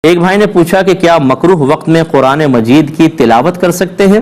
ایک بھائی نے پوچھا کہ کیا مکروہ وقت میں قرآن مجید کی تلاوت کر سکتے ہیں؟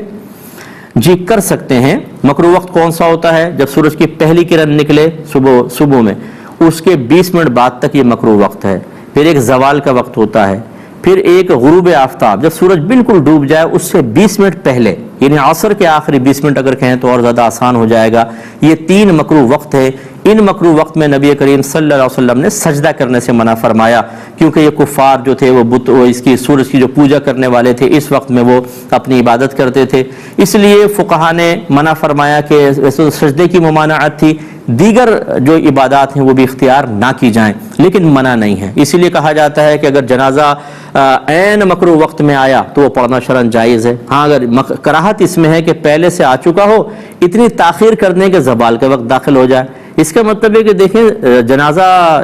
جی کر سکتے ہیں۔ مکروہ وقت کون سا ہوتا ہے؟ جب سورج کی پہلی کرن نکلے صبح میں، اس کے 20 منٹ بعد تک یہ مکروہ وقت ہے۔ پھر ایک زوال کا وقت ہوتا ہے، پھر ایک غروب آفتاب، جب سورج بالکل ڈوب جائے اس سے 20 منٹ پہلے، یعنی عصر کے آخری 20 منٹ اگر کہیں تو اور زیادہ آسان ہو جائے گا۔ یہ 3 مکروہ وقت ہے۔ ان مکروہ وقت میں نبی کریم صلی اللہ علیہ وسلم نے سجدہ کرنے سے منع فرمایا، کیونکہ یہ کفار جو تھے وہ اس کی سورج کی جو پوجا کرنے والے تھے، اس وقت میں وہ اپنی عبادت کرتے تھے۔ اس لیے فقہا نے منع فرمایا کہ سجدے کی ممانعت تھی، دیگر جو عبادات ہیں وہ بھی اختیار نہ کی جائیں، لیکن منع نہیں ہے۔ اسی لیے کہا جاتا ہے کہ اگر جنازہ عین مکروہ وقت میں آیا تو وہ پڑھنا شرعاً جائز ہے۔ ہاں اگر کراہت اس میں ہے کہ پہلے سے آ چکا ہو، اتنی تاخیر کرنے کے زوال کا وقت داخل ہو جائے، اس کا مطلب ہے کہ دیکھیں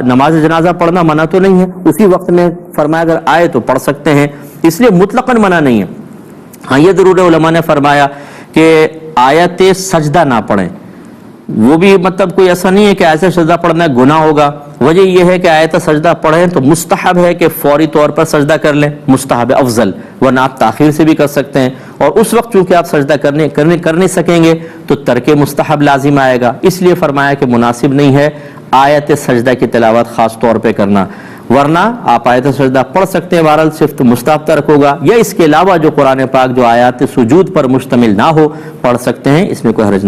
نماز جنازہ پڑھنا منع تو نہیں ہے، اسی وقت میں فرمایا اگر آئے تو پڑھ سکتے ہیں، اس لیے مطلقاً منع نہیں ہے۔ ہاں یہ ضرور ہے، علماء نے فرمایا کہ آیت سجدہ نہ پڑھیں، وہ بھی مطلب کوئی ایسا نہیں ہے کہ ایسے سجدہ پڑھنا گناہ ہوگا۔ وجہ یہ ہے کہ آیت سجدہ پڑھیں تو مستحب ہے کہ فوری طور پر سجدہ کر لیں، مستحب افضل، ورنہ آپ تاخیر سے بھی کر سکتے ہیں، اور اس وقت چونکہ آپ سجدہ کر نہیں سکیں گے تو ترک مستحب لازم آئے گا، اس لیے فرمایا کہ مناسب نہیں ہے آیت سجدہ کی تلاوت خاص طور پہ کرنا، ورنہ آپ آیت سجدہ پڑھ سکتے ہیں، بہرحال صرف مستحب ترک ہوگا، یا اس کے علاوہ جو قرآن پاک جو آیات سجود پر مشتمل نہ ہو پڑھ سکتے ہیں، اس میں کوئی حرج نہیں۔